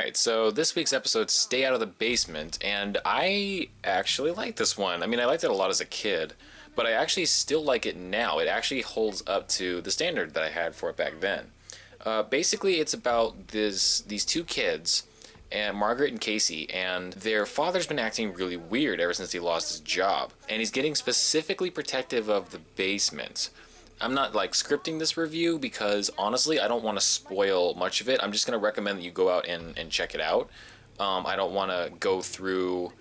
Alright, so this week's episode, Stay Out of the Basement, and I actually like this one. I mean, I liked it a lot as a kid, but I actually still like it now. It actually holds up to the standard that I had for it back then. Basically, it's about these two kids, and Margaret and Casey, and their father's been acting really weird ever since he lost his job, and he's getting specifically protective of the basement. I'm not like scripting this review because honestly I don't want to spoil much of it. I'm just going to recommend that you go out and check it out. I don't want to go through,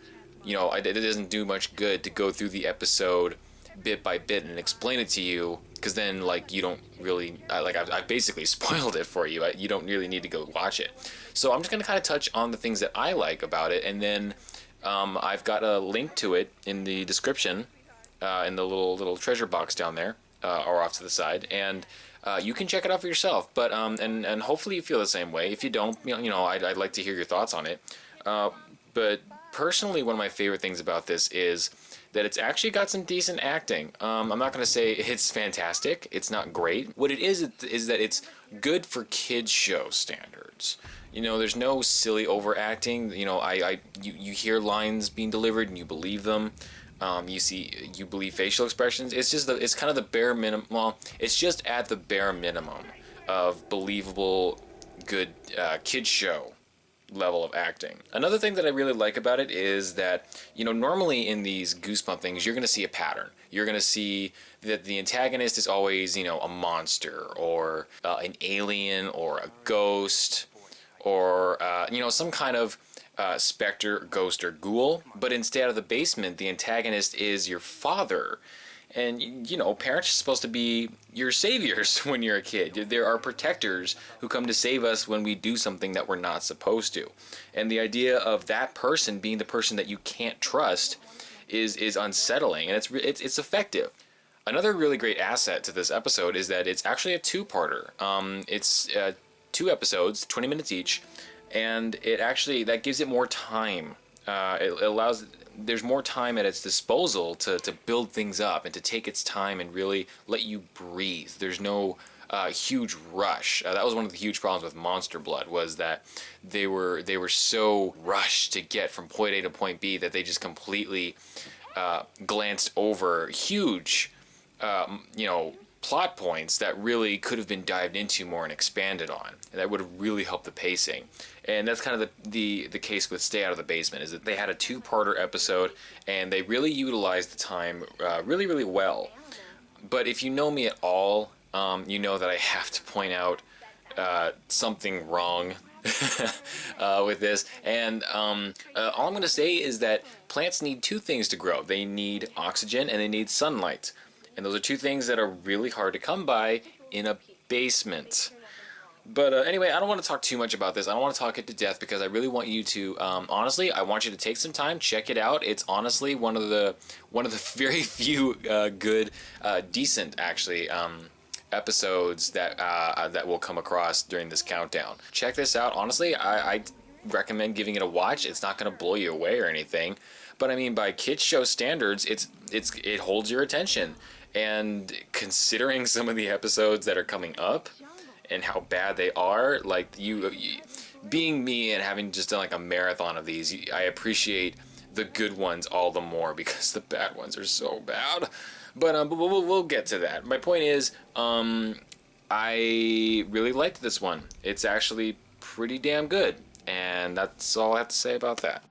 it doesn't do much good to go through the episode bit by bit and explain it to you, because then like you don't really, I've basically spoiled it for you. You don't really need to go watch it. So I'm just going to kind of touch on the things that I like about it, and then I've got a link to it in the description, in the little treasure box down there. Or off to the side, and you can check it out for yourself. But and hopefully you feel the same way. If you don't, I'd like to hear your thoughts on it. But personally, one of my favorite things about this is that it's actually got some decent acting. I'm not going to say it's fantastic. It's not great. What it is that it's good for kids show standards. There's no silly overacting. You hear lines being delivered and you believe them. You believe facial expressions. It's kind of the bare minimum. Well, it's just at the bare minimum of believable, good kid show level of acting. Another thing that I really like about it is that, normally in these Goosebump things, you're going to see a pattern. You're going to see that the antagonist is always, a monster or an alien or a ghost or, some kind of specter, ghost, or ghoul. But in Stay Out of the Basement, the antagonist is your father. And, parents are supposed to be your saviors when you're a kid. There are protectors who come to save us when we do something that we're not supposed to. And the idea of that person being the person that you can't trust is unsettling, and it's effective. Another really great asset to this episode is that it's actually a two-parter. It's 2 episodes, 20 minutes each, and that gives it more time. It allows, there's more time at its disposal to build things up and to take its time and really let you breathe. There's no huge rush. That was one of the huge problems with Monster Blood, was that they were so rushed to get from point A to point B that they just completely glanced over huge, plot points that really could have been dived into more and expanded on, and that would have really helped the pacing. And that's kind of the case with Stay Out of the Basement, is that they had a 2-parter episode and they really utilized the time really, really well. But if you know me at all, you know that I have to point out something wrong with this. And all I'm going to say is that plants need 2 things to grow. They need oxygen and they need sunlight. And those are 2 things that are really hard to come by in a basement. But anyway, I don't want to talk too much about this. I don't want to talk it to death, because I really want you to, honestly, I want you to take some time, check it out. It's honestly one of the very few good, decent, actually, episodes that we'll come across during this countdown. Check this out. Honestly, I recommend giving it a watch. It's not going to blow you away or anything, but I mean, by kids show standards, it holds your attention. And considering some of the episodes that are coming up and how bad they are, like you being me and having just done like a marathon of these, I appreciate the good ones all the more, because the bad ones are so bad. But we'll get to that. My point is, I really liked this one. It's actually pretty damn good, and that's all I have to say about that.